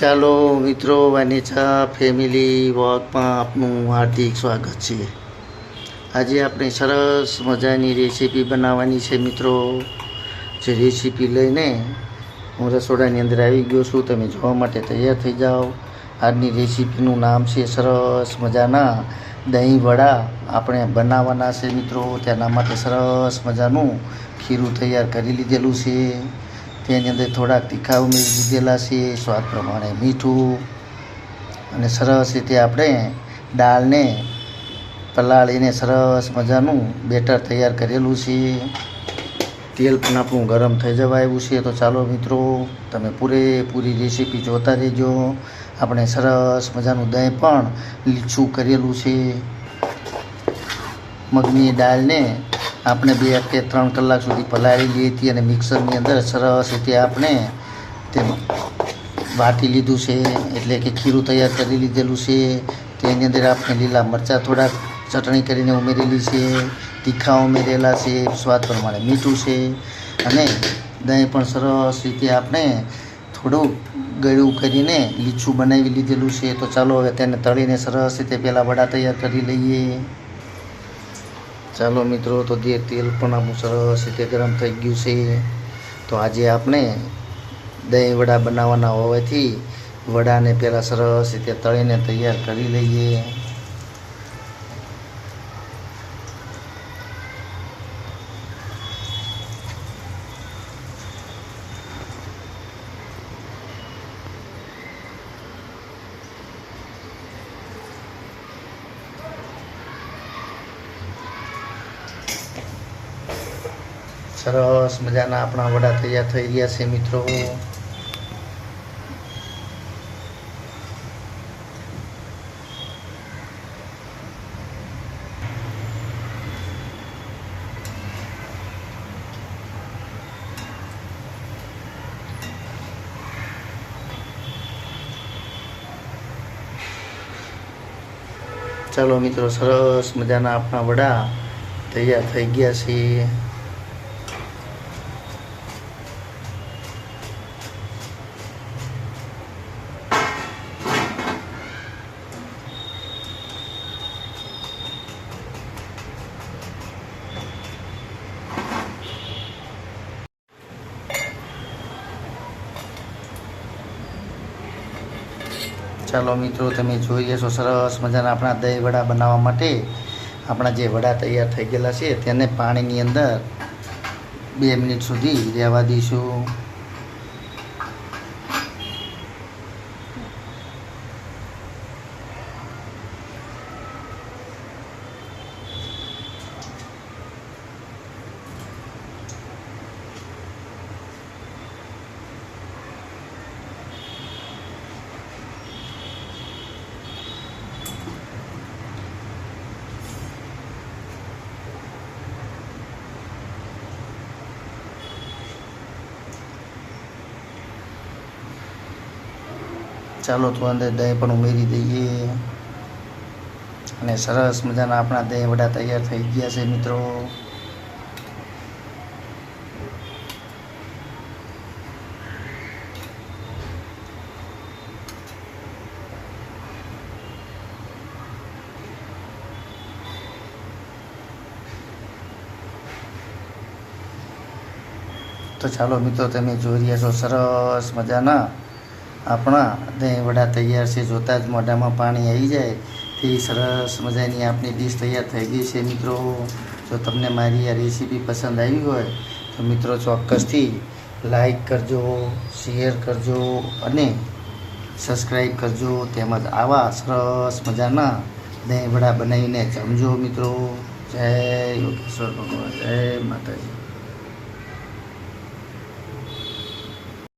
ચાલો મિત્રો, વાનેચા ફેમિલી વોકમાં આપનું હાર્દિક સ્વાગત છે। આજે આપણે સરસ મજાની રેસીપી બનાવવાની છે મિત્રો। જે રેસીપી લઈને હું રસોડાની અંદર આવી ગયો છું, તમે જોવા માટે તૈયાર થઈ જાઓ। આજની રેસીપીનું નામ છે સરસ મજાના દહીં વડા આપણે બનાવવાના છે મિત્રો। તેના માટે સરસ મજાનું ખીરું તૈયાર કરી લીધેલું છે। તેની અંદર થોડાક તીખા ઉમેરી દીધેલા છે, સ્વાદ પ્રમાણે મીઠું, અને સરસ રીતે આપણે દાળને પલાળીને સરસ મજાનું બેટર તૈયાર કરેલું છે। તેલ પણ આપણું ગરમ થઈ જવા આવ્યું છે। તો ચાલો મિત્રો, તમે પૂરેપૂરી રેસીપી જોતા રહેજો। આપણે સરસ મજાનું દહીં પણ લીછું કરેલું છે। મગની દાળને આપણે 2 કે 3 કલાક સુધી પલાળી લીધી હતી અને મિક્સરની અંદર સરસ રીતે આપણે તેમાં વાટી લીધું છે, એટલે કે ખીરું તૈયાર કરી લીધેલું છે। તેની અંદર આપણે લીલા મરચાં થોડાક ચટણી કરીને ઉમેરેલી છે, તીખા ઉમેરેલા છે, સ્વાદ પ્રમાણે મીઠું છે, અને દહીં પણ સરસ રીતે આપણે થોડું ગળ્યું કરીને લીછું બનાવી લીધેલું છે। તો ચાલો હવે તેને તળીને સરસ રીતે પહેલાં વડા તૈયાર કરી લઈએ। ચાલો મિત્રો, તો તેલ પણ આપણું સરસ રીતે ગરમ થઈ ગયું છે। તો આજે આપણે દહીં વડા બનાવવાના હોવાથી વડાને પહેલાં સરસ રીતે તળીને તૈયાર કરી લઈએ। સરસ મજાના આપણા વડા તૈયાર થઈ ગયા છે મિત્રો। ચાલો મિત્રો, સરસ મજાના આપણા વડા તૈયાર થઈ ગયા છે। ચાલો મિત્રો, તમે જોઈએ છો સરસ મજાના આપણા દહીં વડા બનાવવા માટે આપણા જે વડા તૈયાર થઈ ગયેલા છે તેને પાણીની અંદર 2 મિનિટ સુધી રહેવા દઈશું। ચાલો તો અંદર દહીં પણ ઉમેરી દઈએ, અને સરસ મજાના આપણા દહીં વડા તૈયાર થઈ ગયા છે મિત્રો। તો ચાલો મિત્રો, તમે જોઈ રહ્યા છો સરસ મજાના આપણા દહીં વડા તૈયાર છે। જોતાં જ મોઢામાં પાણી આવી જાય તેવી સરસ મજાની આપણી ડીશ તૈયાર થઈ ગઈ છે મિત્રો। જો તમને મારી આ રેસીપી પસંદ આવી હોય તો મિત્રો ચોક્કસથી લાઈક કરજો, શેર કરજો અને સબસ્ક્રાઈબ કરજો, તેમજ આવા સરસ મજાના દહીં વડા બનાવીને જમજો મિત્રો। જય યોગેશ્વર ભગવાન, જય માતાજી।